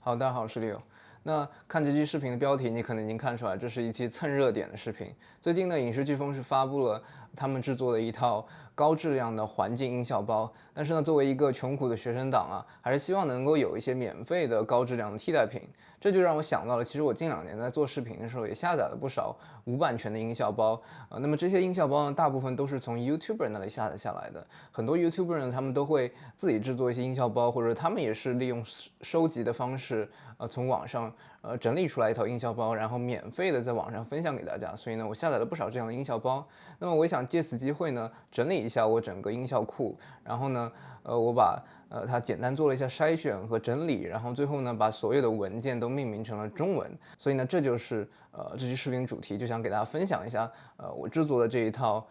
好，大家好，我是 Leo。那看这期视频的标题，你可能已经看出来，这是一期蹭热点的视频。最近呢，影视飓风是发布了他们制作的一套高质量的环境音效包，但是呢，作为一个穷苦的学生党啊，还是希望能够有一些免费的高质量的替代品。这就让我想到了，其实我近2年在做视频的时候，也下载了不少无版权的音效包。那么这些音效包呢，大部分都是从 YouTuber 那里下载下来的。很多 YouTuber 呢，他们都会自己制作一些音效包，或者他们也是利用收集的方式，从网上整理出来一套音效包，然后免费的在网上分享给大家。所以呢，我下载了不少这样的音效包。那么我也想借此机会呢，整理一下我整个音效库，然后呢，我把它简单做了一下筛选和整理，然后最后呢，把所有的文件都命名成了中文。所以呢，这就是这期视频主题，就想给大家分享一下我制作的这一套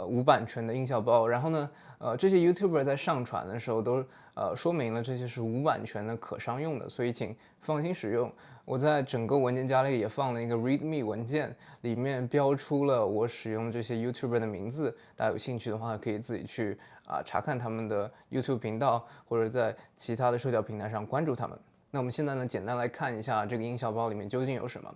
无版权的音效包。然后呢，这些 YouTuber 在上传的时候都说明了这些是无版权的可商用的，所以请放心使用。我在整个文件夹里也放了一个 README 文件，里面标出了我使用这些 YouTuber 的名字。大家有兴趣的话，可以自己去查看他们的 YouTube 频道，或者在其他的社交平台上关注他们。那我们现在呢，简单来看一下这个音效包里面究竟有什么。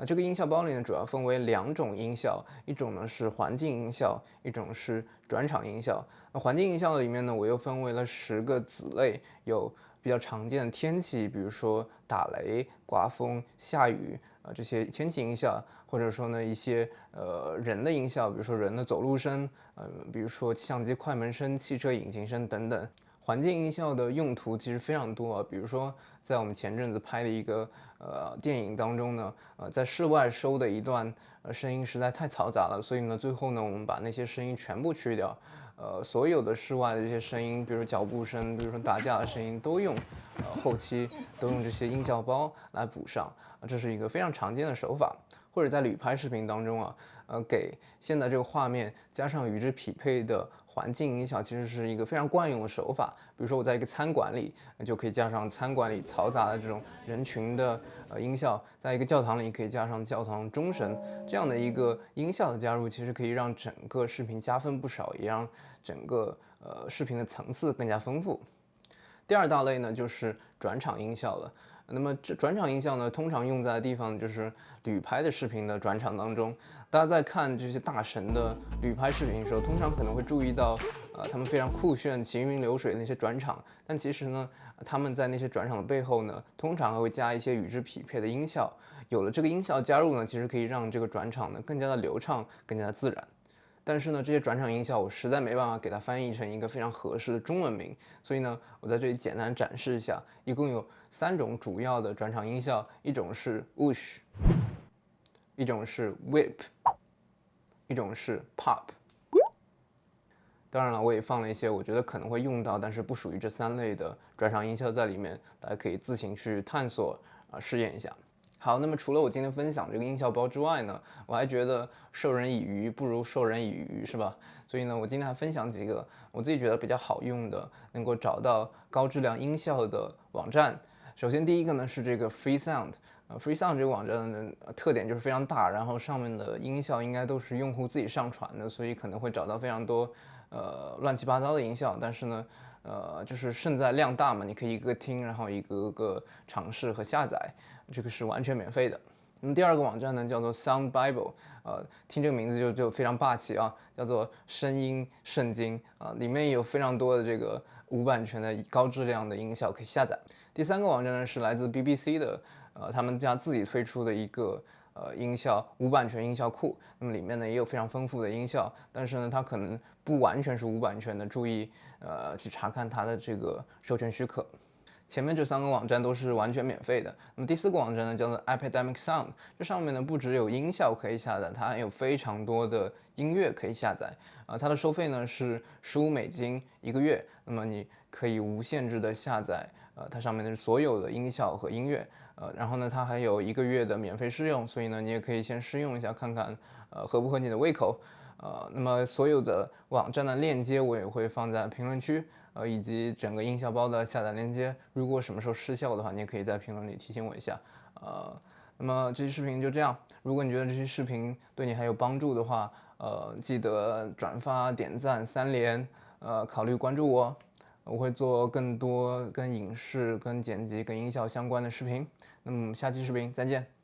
这个音效包里呢，主要分为2种音效，一种呢是环境音效，一种是转场音效。那环境音效里面呢，我又分为了10个子类，有比较常见的天气，比如说打雷、刮风、下雨这些天气音效，或者说呢一些人的音效，比如说人的走路声，比如说相机快门声、汽车引擎声等等。环境音效的用途其实非常多比如说在我们前阵子拍的一个电影当中呢，在室外收的一段声音实在太嘈杂了，所以呢最后呢我们把那些声音全部去掉，所有的室外的这些声音，比如脚步声，比如说打架的声音，都用后期都用这些音效包来补上，这是一个非常常见的手法。或者在旅拍视频当中给现在这个画面加上与之匹配的环境音效，其实是一个非常惯用的手法。比如说我在一个餐馆里，就可以加上餐馆里嘈杂的这种人群的音效；在一个教堂里，可以加上教堂钟声。这样的一个音效的加入，其实可以让整个视频加分不少，也让整个视频的层次更加丰富。第2大类呢，就是转场音效了。那么这转场音效呢，通常用在的地方就是旅拍的视频的转场当中。大家在看这些大神的旅拍视频的时候，通常可能会注意到，他们非常酷炫、行云流水的那些转场。但其实呢，他们在那些转场的背后呢，通常还会加一些与之匹配的音效。有了这个音效加入呢，其实可以让这个转场呢更加的流畅、更加的自然。但是呢，这些转场音效我实在没办法给它翻译成一个非常合适的中文名，所以呢，我在这里简单展示一下，一共有3种主要的转场音效，一种是 whoosh， 一种是 whip， 一种是 pop。当然了，我也放了一些我觉得可能会用到，但是不属于这3类的转场音效在里面，大家可以自行去探索试验一下。好，那么除了我今天分享这个音效包之外呢，我还觉得授人以鱼不如授人以渔，是吧？所以呢，我今天还分享几个我自己觉得比较好用的，能够找到高质量音效的网站。首先第一个呢是这个 Freesound，Freesound 这个网站的特点就是非常大，然后上面的音效应该都是用户自己上传的，所以可能会找到非常多乱七八糟的音效，但是呢。就是胜在量大嘛，你可以一个个听，然后一个个尝试和下载，这个是完全免费的。那么第2个网站呢，叫做 Sound Bible，听这个名字就非常霸气啊，叫做声音圣经里面有非常多的这个无版权的高质量的音效可以下载。第3个网站呢是来自 BBC 的，他们家自己推出的一个音效无版权音效库，那么里面呢也有非常丰富的音效，但是呢它可能不完全是无版权的，注意去查看它的这个授权许可。前面这3个网站都是完全免费的。那么第4个网站呢叫做 Epidemic Sound， 这上面呢不只有音效可以下载，它还有非常多的音乐可以下载。它的收费呢是$15一个月，那么你可以无限制的下载它上面的所有的音效和音乐。然后呢，它还有1个月的免费试用，所以呢，你也可以先试用一下，看看合不合你的胃口。那么所有的网站的链接我也会放在评论区，以及整个音效包的下载链接。如果什么时候失效的话，你也可以在评论里提醒我一下。那么这期视频就这样。如果你觉得这期视频对你还有帮助的话，记得转发、点赞、3连，考虑关注我。我会做更多跟影视、跟剪辑、跟音效相关的视频。那么下期视频再见。